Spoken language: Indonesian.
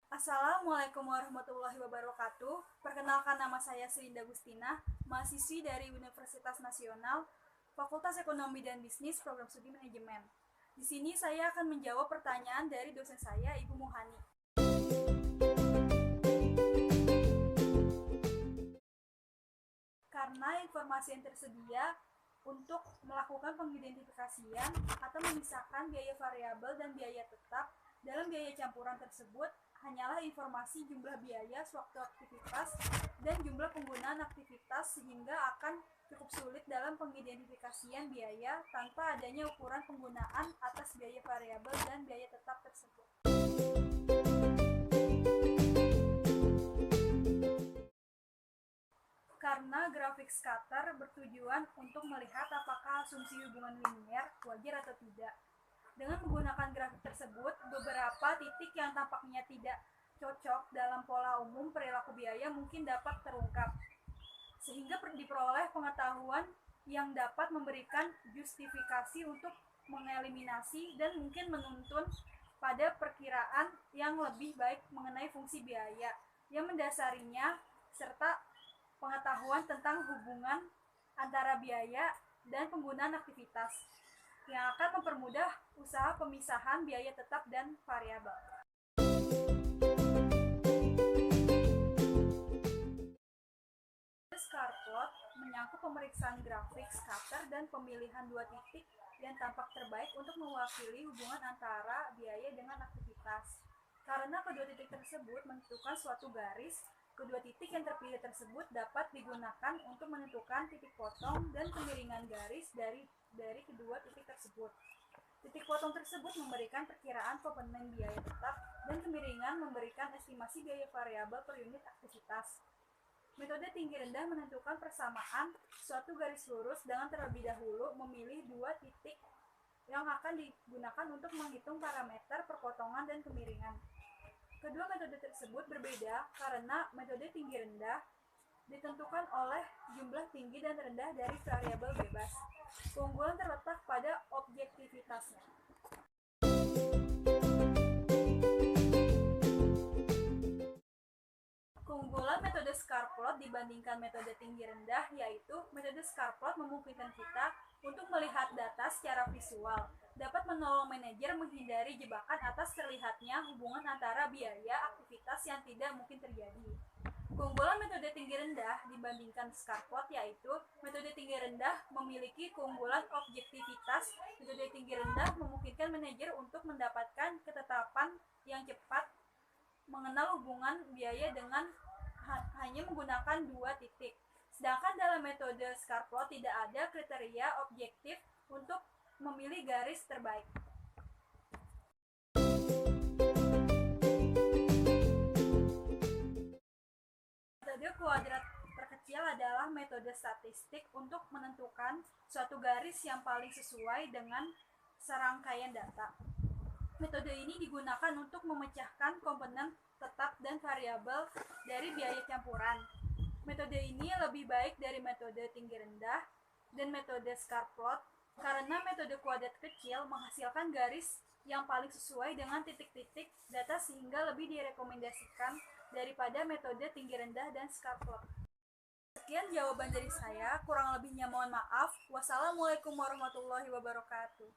Assalamualaikum warahmatullahi wabarakatuh. Perkenalkan, nama saya Srinda Gustina, mahasiswi dari Universitas Nasional, Fakultas Ekonomi dan Bisnis, Program Studi Manajemen. Di sini saya akan menjawab pertanyaan dari dosen saya, Ibu Muhani. Karena informasi yang tersedia untuk melakukan pengidentifikasian atau memisahkan biaya variabel dan biaya tetap dalam biaya campuran tersebut hanyalah informasi jumlah biaya sewaktu aktivitas dan jumlah penggunaan aktivitas, sehingga akan cukup sulit dalam pengidentifikasian biaya tanpa adanya ukuran penggunaan atas biaya variabel dan biaya tetap tersebut. Karena grafik scatter bertujuan untuk melihat apakah asumsi hubungan linier wajar atau tidak. Dengan menggunakan grafik tersebut, beberapa titik yang tampaknya tidak cocok dalam pola umum perilaku biaya mungkin dapat terungkap, sehingga diperoleh pengetahuan yang dapat memberikan justifikasi untuk mengeliminasi dan mungkin menuntun pada perkiraan yang lebih baik mengenai fungsi biaya yang mendasarinya, serta pengetahuan tentang hubungan antara biaya dan penggunaan aktivitas yang akan mempermudah usaha pemisahan biaya tetap dan variabel. Scarplot menyangkut pemeriksaan grafik scatter dan pemilihan dua titik yang tampak terbaik untuk mewakili hubungan antara biaya dengan aktivitas. Karena kedua titik tersebut menentukan suatu garis, kedua titik yang terpilih tersebut dapat digunakan untuk menentukan titik potong dan kemiringan garis dari kedua titik tersebut. Titik potong tersebut memberikan perkiraan komponen biaya tetap dan kemiringan memberikan estimasi biaya variabel per unit aktivitas. Metode tinggi rendah menentukan persamaan suatu garis lurus dengan terlebih dahulu memilih dua titik yang akan digunakan untuk menghitung parameter perpotongan dan kemiringan. Kedua metode tersebut berbeda karena metode tinggi rendah ditentukan oleh jumlah tinggi dan rendah dari variabel bebas. Keunggulan terletak pada objektivitasnya. Keunggulan metode Scarplot dibandingkan metode tinggi rendah yaitu metode Scarplot memungkinkan kita untuk melihat data secara visual, dapat menolong manajer menghindari jebakan atas terlihatnya hubungan antara biaya aktivitas yang tidak mungkin terjadi. Keunggulan metode tinggi rendah dibandingkan Scarplot yaitu metode tinggi rendah memiliki keunggulan objektivitas. Metode tinggi rendah memungkinkan manajer untuk mendapatkan ketetapan yang cepat mengenal hubungan biaya dengan hanya menggunakan dua titik. Sedangkan dalam metode Scarplot tidak ada kriteria objektif untuk memilih garis terbaik. Metode kuadrat terkecil adalah metode statistik untuk menentukan suatu garis yang paling sesuai dengan serangkaian data. Metode ini digunakan untuk memecahkan komponen tetap dan variabel dari biaya campuran. Metode ini lebih baik dari metode tinggi rendah dan metode Scarplot karena metode kuadrat kecil menghasilkan garis yang paling sesuai dengan titik-titik data sehingga lebih direkomendasikan daripada metode tinggi rendah dan Scarplot. Sekian jawaban dari saya, kurang lebihnya mohon maaf. Wassalamualaikum warahmatullahi wabarakatuh.